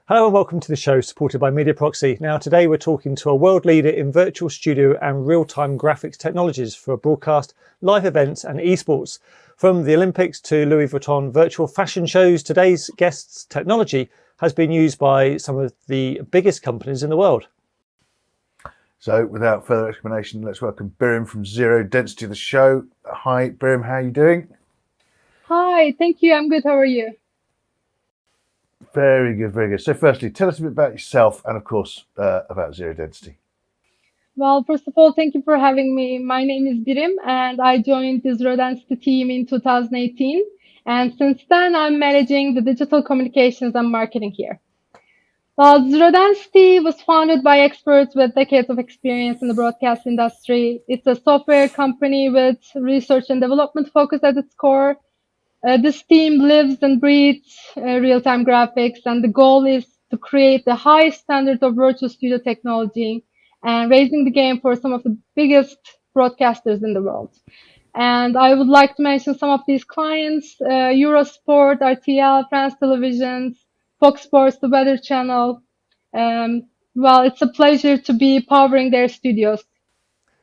Hello and welcome to the show supported by Mediaproxy. Now today we're talking to a world leader in virtual studio and real-time graphics technologies for broadcast, live events and esports. From the Olympics to Louis Vuitton virtual fashion shows, today's guest's technology has been used by some of the biggest companies in the world. So without further explanation, let's welcome Birim from Zero Density to the show. Hi Birim, how are you doing? Hi, thank you. I'm good. How are you? Very good, very good. So firstly, tell us a bit about yourself and of course about Zero Density. Well, first of all, thank you for having me. My name is Birim and I joined the Zero Density team in 2018. And since then, I'm managing the digital communications and marketing here. Well, Zero Density was founded by experts with decades of experience in the broadcast industry. It's a software company with research and development focus at its core. This team lives and breathes real-time graphics, and the goal is to create the highest standard of virtual studio technology and raising the game for some of the biggest broadcasters in the world. And I would like to mention some of these clients: Eurosport, RTL, France Televisions, Fox Sports, the Weather Channel. Well, it's a pleasure to be powering their studios.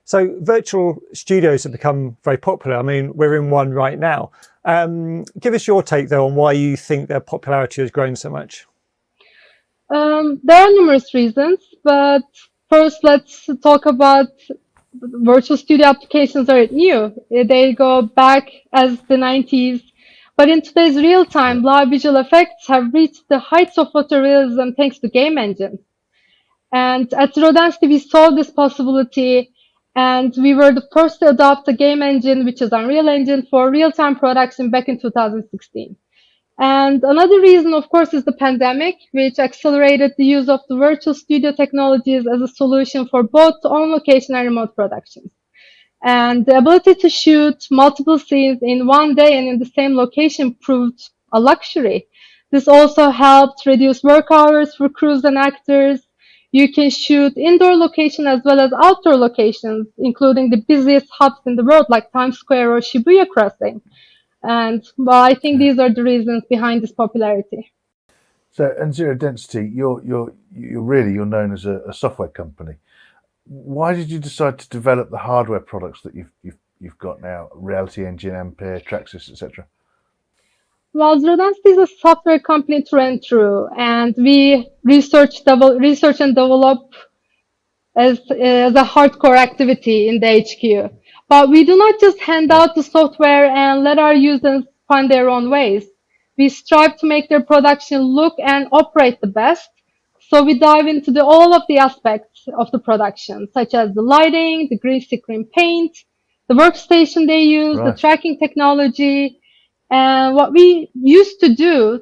So virtual studios have become very popular. I mean, we're in one right now. Give us your take though on why you think their popularity has grown so much. There are numerous reasons, but first let's talk about virtual studio applications aren't new. They go back as the 90s. But in today's real-time, live visual effects have reached the heights of photorealism thanks to game engines. And at Zero Density, we saw this possibility, and we were the first to adopt a game engine, which is Unreal Engine, for real-time production back in 2016. And another reason, of course, is the pandemic, which accelerated the use of the virtual studio technologies as a solution for both on-location and remote productions. And the ability to shoot multiple scenes in one day and in the same location proved a luxury. This also helped reduce work hours for crews and actors. You can shoot indoor location as well as outdoor locations, including the busiest hubs in the world like Times Square or Shibuya Crossing. And well, I think these are the reasons behind this popularity. So, and Zero Density, you're known as a software company. Why did you decide to develop the hardware products that you've got now? Reality Engine, Ampere, Traxxas, etc. Well, Zero Density is a software company through and through, and we research and develop as a hardcore activity in the HQ. But we do not just hand out the software and let our users find their own ways. We strive to make their production look and operate the best. So we dive into all of the aspects of the production, such as the lighting, the green screen paint, the workstation they use, the tracking technology. And what we used to do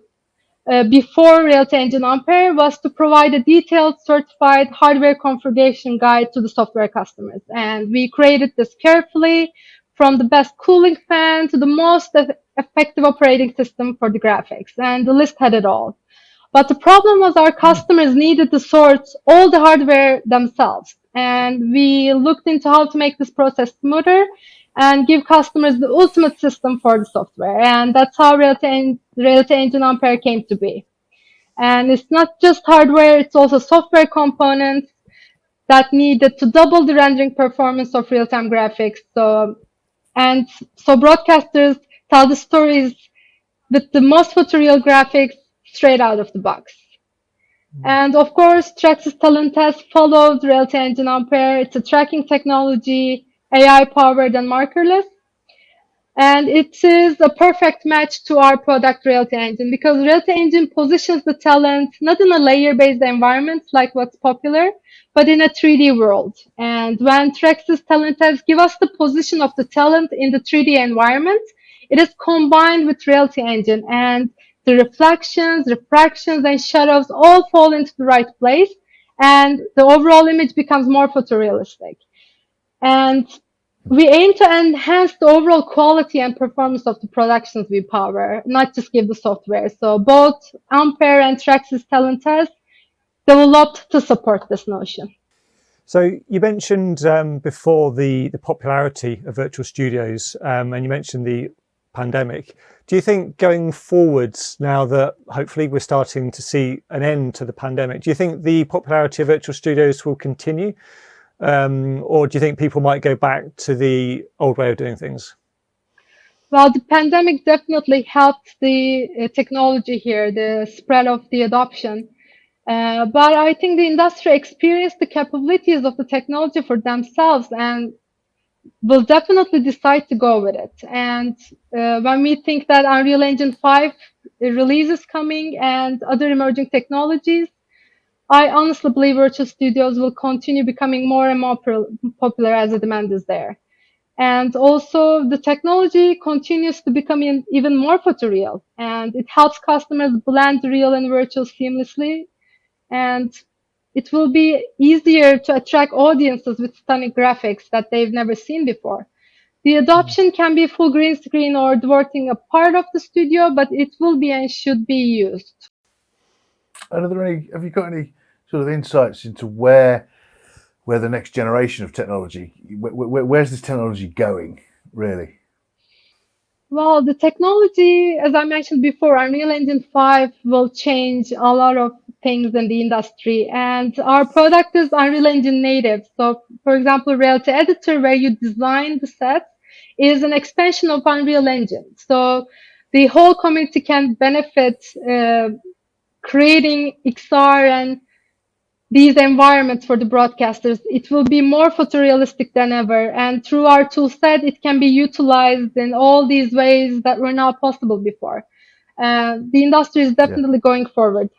before Reality Engine Ampere was to provide a detailed certified hardware configuration guide to the software customers. And we created this carefully, from the best cooling fan to the most effective operating system for the graphics. And the list had it all. But the problem was our customers needed to source all the hardware themselves. And we looked into how to make this process smoother and give customers the ultimate system for the software. And that's how Reality Engine Ampere came to be. And it's not just hardware, it's also software components that needed to double the rendering performance of real-time graphics. So broadcasters tell the stories with the most photoreal graphics straight out of the box. And of course, Traxxas Talent Test followed Reality Engine Ampere. It's a tracking technology, AI-powered and markerless. And it is a perfect match to our product Reality Engine, because Reality Engine positions the talent not in a layer-based environment like what's popular, but in a 3D world. And when Traxxas Talent Test give us the position of the talent in the 3D environment, it is combined with Reality Engine, and the reflections, refractions, and shadows all fall into the right place, and the overall image becomes more photorealistic. And we aim to enhance the overall quality and performance of the productions we power, not just give the software. So both Ampere and Traxxas Talent Test developed to support this notion. So you mentioned before the popularity of virtual studios, and you mentioned the pandemic. Do you think going forwards, now that hopefully we're starting to see an end to the pandemic, do you think the popularity of virtual studios will continue? Or do you think people might go back to the old way of doing things? Well, the pandemic definitely helped the technology here, the spread of the adoption. But I think the industry experienced the capabilities of the technology for themselves and will definitely decide to go with it. And when we think that Unreal Engine 5 release is coming and other emerging technologies, I honestly believe virtual studios will continue becoming more and more popular as the demand is there. And also, the technology continues to become even more photoreal, and it helps customers blend real and virtual seamlessly. And it will be easier to attract audiences with stunning graphics that they've never seen before. The adoption can be full green screen or dwarfing a part of the studio, but it will be and should be used. And have you got any sort of insights into where the next generation of technology, where's this technology going, really? Well, the technology, as I mentioned before, Unreal Engine 5 will change a lot of things in the industry. And our product is Unreal Engine native. So, for example, Reality Editor, where you design the sets, is an extension of Unreal Engine. So the whole community can benefit creating XR and these environments for the broadcasters. It will be more photorealistic than ever. And through our tool set, it can be utilized in all these ways that were not possible before. The industry is definitely going forward.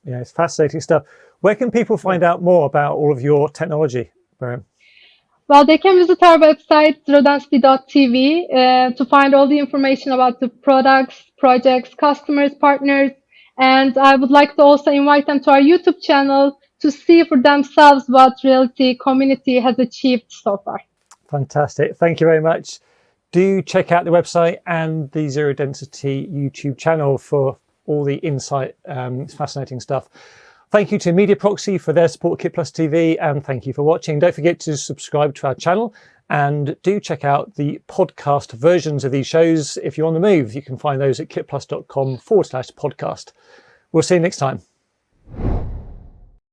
Yeah, it's fascinating stuff. Where can people find out more about all of your technology, Birim? Well, they can visit our website, zerodensity.tv, to find all the information about the products, projects, customers, partners. And I would like to also invite them to our YouTube channel to see for themselves what Reality community has achieved so far. Fantastic. Thank you very much. Do check out the website and the Zero Density YouTube channel for all the insight. It's fascinating stuff. Thank you to Mediaproxy for their support of KitPlus TV, and thank you for watching. Don't forget to subscribe to our channel, and do check out the podcast versions of these shows if you're on the move. You can find those at kitplus.com/podcast. We'll see you next time.